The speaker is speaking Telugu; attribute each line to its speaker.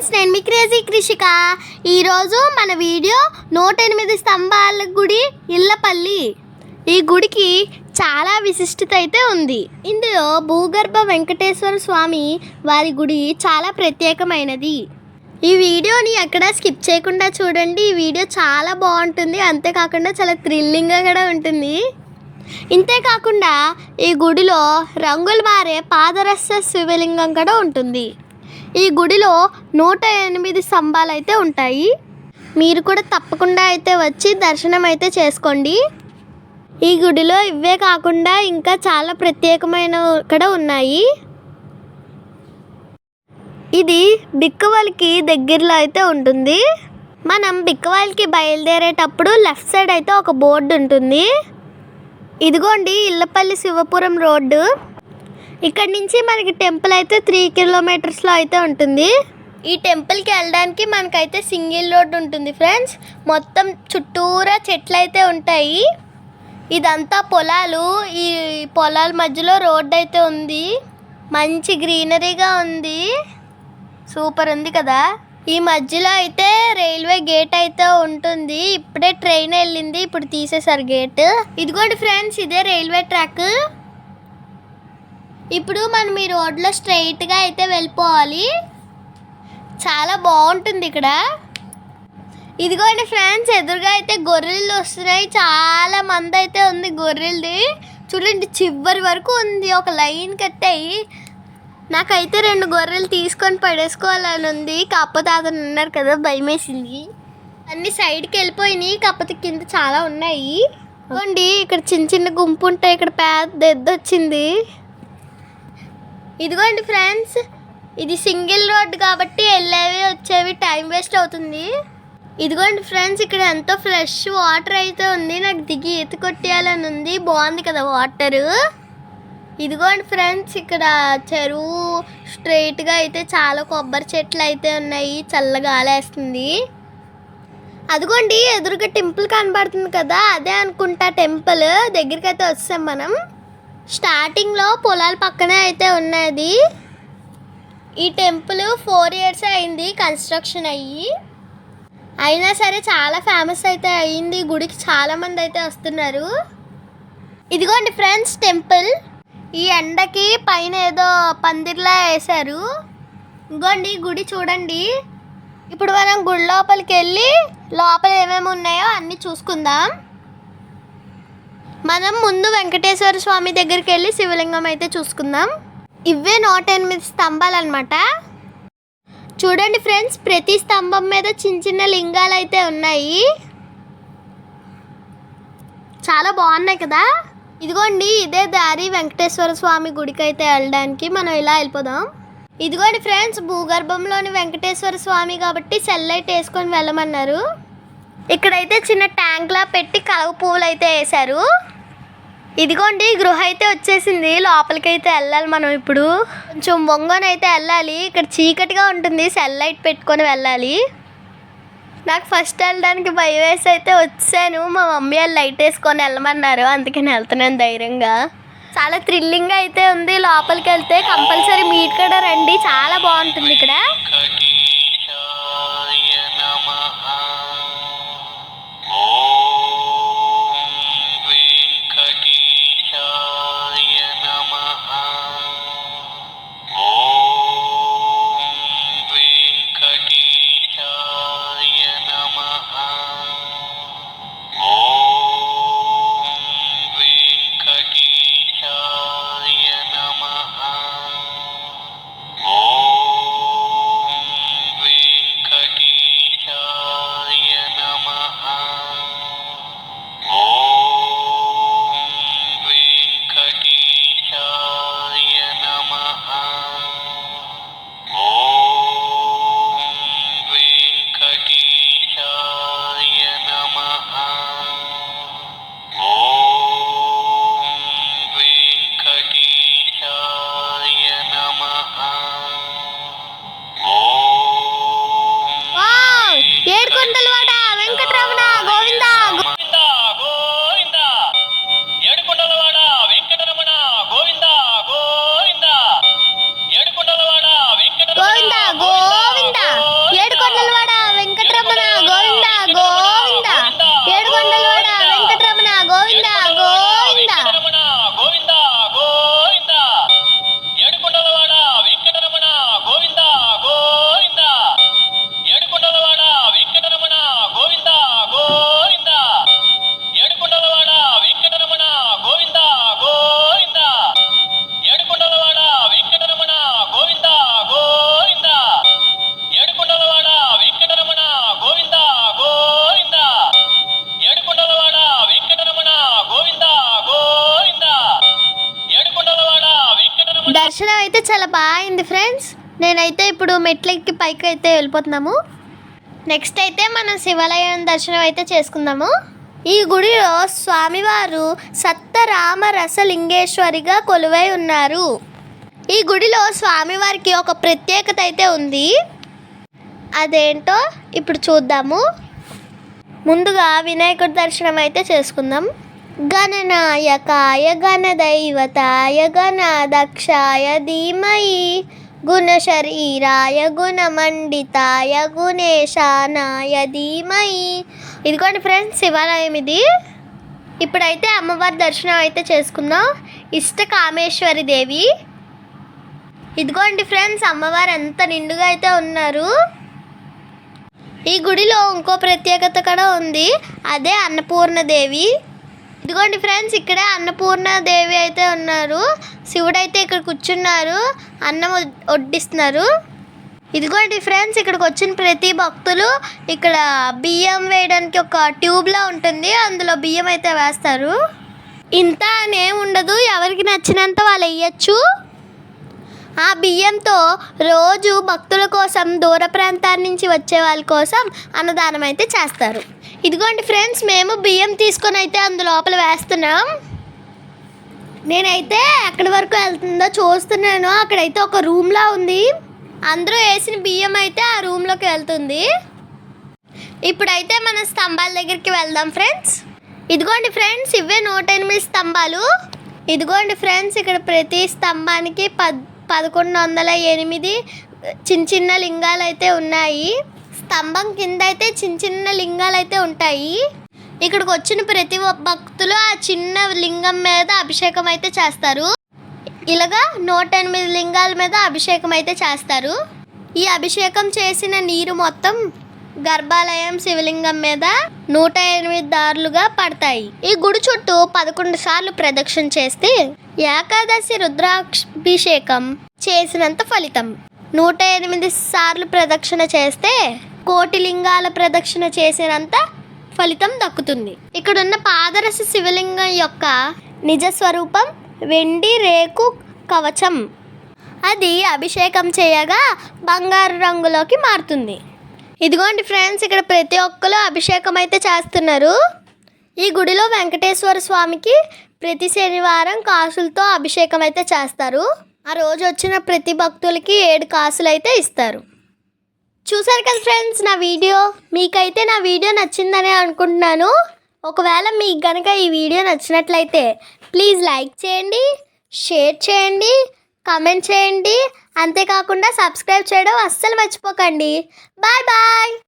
Speaker 1: ఫ్రెండ్స్, నేను మీ క్రేజీ కృషిక. ఈరోజు మన వీడియో 108 స్తంభాల గుడి ఇళ్ళపల్లి. ఈ గుడికి చాలా విశిష్టత అయితే ఉంది. ఇందులో భూగర్భ వెంకటేశ్వర స్వామి వారి గుడి చాలా ప్రత్యేకమైనది. ఈ వీడియోని ఎక్కడ స్కిప్ చేయకుండా చూడండి. ఈ వీడియో చాలా బాగుంటుంది, అంతేకాకుండా చాలా థ్రిల్లింగ్గా కూడా ఉంటుంది. ఇంతేకాకుండా ఈ గుడిలో రంగులు మారే పాదరస శివలింగం కూడా ఉంటుంది. ఈ గుడిలో 108 స్తంభాలు అయితే ఉంటాయి. మీరు కూడా తప్పకుండా అయితే వచ్చి దర్శనం అయితే చేసుకోండి. ఈ గుడిలో ఇవే కాకుండా ఇంకా చాలా ప్రత్యేకమైన కూడా ఉన్నాయి. ఇది బిక్కవలికి దగ్గరలో అయితే ఉంటుంది. మనం బిక్కవలికి బయలుదేరేటప్పుడు లెఫ్ట్ సైడ్ అయితే ఒక బోర్డు ఉంటుంది. ఇదిగోండి ఇళ్ళపల్లి శివపురం రోడ్డు. ఇక్కడ నుంచి మనకి టెంపుల్ అయితే 3 కిలోమీటర్స్లో అయితే ఉంటుంది. ఈ టెంపుల్కి వెళ్ళడానికి మనకైతే సింగిల్ రోడ్ ఉంటుంది ఫ్రెండ్స్. మొత్తం చుట్టూరా చెట్లు అయితే ఉంటాయి. ఇదంతా పొలాలు. ఈ పొలాల మధ్యలో రోడ్ అయితే ఉంది. మంచి గ్రీనరీగా ఉంది. సూపర్ ఉంది కదా. ఈ మధ్యలో అయితే రైల్వే గేట్ అయితే ఉంటుంది. ఇప్పుడే ట్రైన్ వెళ్ళింది, ఇప్పుడు తీసేశారు గేట్. ఇదిగోండి ఫ్రెండ్స్, ఇదే రైల్వే ట్రాక్. ఇప్పుడు మనం ఈ రోడ్లో స్ట్రైట్గా అయితే వెళ్ళిపోవాలి. చాలా బాగుంటుంది ఇక్కడ. ఇదిగోండి ఫ్రెండ్స్, ఎదురుగా అయితే గొర్రెలు వస్తున్నాయి. చాలా మంది అయితే ఉంది గొర్రెలది. చూడండి, చివరి వరకు ఉంది, ఒక లైన్ కట్టాయి. నాకైతే 2 గొర్రెలు తీసుకొని పడేసుకోవాలని ఉంది. కాకపోతే అతను ఉన్నారు కదా, భయం వేసింది. అన్ని సైడ్కి వెళ్ళిపోయినాయి, కాకపోతే కింద చాలా ఉన్నాయి. ఇదిగోండి, ఇక్కడ చిన్న చిన్న గుంపు ఉంటాయి. ఇక్కడ పెద్ద ఎద్దు వచ్చింది. ఇదిగోండి ఫ్రెండ్స్, ఇది సింగిల్ రోడ్ కాబట్టి వెళ్ళేవి వచ్చేవి టైం వేస్ట్ అవుతుంది. ఇదిగోండి ఫ్రెండ్స్, ఇక్కడ ఎంతో ఫ్రెష్ వాటర్ అయితే ఉంది. నాకు దిగి ఈత కొట్టేయాలని ఉంది. బాగుంది కదా వాటరు. ఇదిగోండి ఫ్రెండ్స్, ఇక్కడ చెరువు స్ట్రైట్గా అయితే చాలా కొబ్బరి చెట్లు అయితే ఉన్నాయి. చల్లగా గాలేస్తుంది. అదిగోండి ఎదురుగా టెంపుల్ కనబడుతుంది కదా, అదే అనుకుంటా టెంపుల్. దగ్గరికి అయితే వచ్చాం మనం. స్టార్టింగ్లో పొలాల పక్కనే అయితే ఉన్నది. ఈ టెంపుల్ 4 ఇయర్స్ అయింది కన్స్ట్రక్షన్ అయ్యి. అయినా సరే చాలా ఫేమస్ అయితే అయ్యింది. గుడికి చాలామంది అయితే వస్తున్నారు. ఇదిగోండి ఫ్రెండ్స్ టెంపుల్. ఈ ఎండకి పైన ఏదో పందిర్లా వేశారు. ఇదిగోండి గుడి చూడండి. ఇప్పుడు మనం గుడి లోపలికి వెళ్ళి లోపల ఏమేమి ఉన్నాయో అన్నీ చూసుకుందాం. మనం ముందు వెంకటేశ్వర స్వామి దగ్గరికి వెళ్ళి శివలింగం అయితే చూసుకుందాం. ఇవే 108 స్తంభాలు అనమాట. చూడండి ఫ్రెండ్స్, ప్రతి స్తంభం మీద చిన్న చిన్న లింగాలు అయితే ఉన్నాయి. చాలా బాగున్నాయి కదా. ఇదిగోండి ఇదే దారి వెంకటేశ్వర స్వామి గుడికి అయితే వెళ్ళడానికి. మనం ఇలా వెళ్ళిపోదాం. ఇదిగోండి ఫ్రెండ్స్, భూగర్భంలోని వెంకటేశ్వర స్వామి కాబట్టి సెల్ లైట్ వేసుకొని వెళ్ళమన్నారు. ఇక్కడైతే చిన్న ట్యాంక్లా పెట్టి కలవ పువ్వులు అయితే వేశారు. ఇదిగోండి గృహ అయితే వచ్చేసింది. లోపలికి అయితే వెళ్ళాలి మనం. ఇప్పుడు కొంచెం వంగనైతే వెళ్ళాలి. ఇక్కడ చీకటిగా ఉంటుంది, సెల్ లైట్ పెట్టుకొని వెళ్ళాలి. నాకు ఫస్ట్ వెళ్ళడానికి భయం వేసి అయితే వచ్చాను. మా మమ్మీ వాళ్ళు లైట్ వేసుకొని వెళ్ళమన్నారు, అందుకని వెళ్తున్నాను ధైర్యంగా. చాలా థ్రిల్లింగ్ అయితే ఉంది. లోపలికి వెళ్తే కంపల్సరీ మీట్ కూడా రండి, చాలా బాగుంటుంది ఇక్కడ. బాగా అయింది ఫ్రెండ్స్. నేనైతే ఇప్పుడు మెట్లెక్కి పైకి అయితే వెళ్ళిపోతున్నాము. నెక్స్ట్ అయితే మనం శివాలయం దర్శనం అయితే చేసుకుందాము. ఈ గుడిలో స్వామివారు సత్తరామ రసలింగేశ్వరిగా కొలువై ఉన్నారు. ఈ గుడిలో స్వామివారికి ఒక ప్రత్యేకత అయితే ఉంది. అదేంటో ఇప్పుడు చూద్దాము. ముందుగా వినాయకుడి దర్శనం అయితే చేసుకుందాం. గణనాయకాయ గణదైవతాయ గణాదక్షాయ ధీమహి గుణశరీరాయ గుణమండితాయ గుణేశానాయ ధీమహి. ఇదిగోండి ఫ్రెండ్స్ శివాలయం ఇది. ఇప్పుడైతే అమ్మవారి దర్శనం అయితే చేసుకుందాం. ఇష్టకామేశ్వరి దేవి. ఇదిగోండి ఫ్రెండ్స్ అమ్మవారు ఎంత నిండుగా అయితే ఉన్నారు. ఈ గుడిలో ఇంకో ప్రత్యేకత కూడా ఉంది, అదే అన్నపూర్ణదేవి. ఇదిగోండి ఫ్రెండ్స్ ఇక్కడే అన్నపూర్ణదేవి అయితే ఉన్నారు. శివుడైతే ఇక్కడ కూర్చున్నారు, అన్నం వడ్డిస్తున్నారు. ఇదిగోండి ఫ్రెండ్స్ ఇక్కడికి వచ్చిన ప్రతి భక్తులు ఇక్కడ బియ్యం వేయడానికి ఒక ట్యూబ్లా ఉంటుంది, అందులో బియ్యం అయితే వేస్తారు. ఇంత అనేం ఉండదు, ఎవరికి నచ్చినంత వాళ్ళు వేయచ్చు. ఆ బియ్యంతో రోజు భక్తుల కోసం దూర ప్రాంతాల నుంచి వచ్చే వాళ్ళ కోసం అన్నదానం అయితే చేస్తారు. ఇదిగోండి ఫ్రెండ్స్ మేము బియ్యం తీసుకొని అయితే అందులోపల వేస్తున్నాం. నేనైతే ఎక్కడి వరకు వెళ్తుందో చూస్తున్నాను. అక్కడైతే ఒక రూమ్లా ఉంది, అందరూ వేసిన బియ్యం అయితే ఆ రూమ్లోకి వెళ్తుంది. ఇప్పుడైతే మన స్తంభాల దగ్గరికి వెళ్దాం ఫ్రెండ్స్. ఇదిగోండి ఫ్రెండ్స్ ఇవే 108 స్తంభాలు. ఇదిగోండి ఫ్రెండ్స్ ఇక్కడ ప్రతి స్తంభానికి 1108 చిన్న చిన్న లింగాలు అయితే ఉన్నాయి. స్తంభం కింద అయితే చిన్న చిన్న లింగాలు అయితే ఉంటాయి. ఇక్కడికి వచ్చిన ప్రతి భక్తులు ఆ చిన్న లింగం మీద అభిషేకం అయితే చేస్తారు. ఇలాగా 108 లింగాల మీద అభిషేకం అయితే చేస్తారు. ఈ అభిషేకం చేసిన నీరు మొత్తం గర్భాలయం శివలింగం మీద 108 దారులుగా పడతాయి. ఈ గుడి చుట్టూ 11 సార్లు ప్రదక్షిణ చేస్తే ఏకాదశి రుద్రాభిషేకం చేసినంత ఫలితం. 108 సార్లు ప్రదక్షిణ చేస్తే 1,000,000 లింగాల ప్రదక్షిణ చేసినంత ఫలితం దక్కుతుంది. ఇక్కడున్న పాదరస శివలింగం యొక్క నిజ స్వరూపం వెండి రేకు కవచం. అది అభిషేకం చేయగా బంగారు రంగులోకి మారుతుంది. ఇదిగోండి ఫ్రెండ్స్ ఇక్కడ ప్రతి ఒక్కరు అభిషేకం అయితే చేస్తున్నారు. ఈ గుడిలో వెంకటేశ్వర స్వామికి ప్రతి శనివారం కాసులతో అభిషేకం అయితే చేస్తారు. ఆ రోజు వచ్చిన ప్రతి భక్తులకి 7 కాసులు అయితే ఇస్తారు. చూసారు కదా ఫ్రెండ్స్ నా వీడియో. మీకైతే నా వీడియో నచ్చిందని అనుకుంటున్నాను. ఒకవేళ మీకు కనుక ఈ వీడియో నచ్చినట్లయితే ప్లీజ్ లైక్ చేయండి, షేర్ చేయండి, కామెంట్ చేయండి. అంతేకాకుండా సబ్స్క్రైబ్ చేయడం అస్సలు మర్చిపోకండి. Bye bye.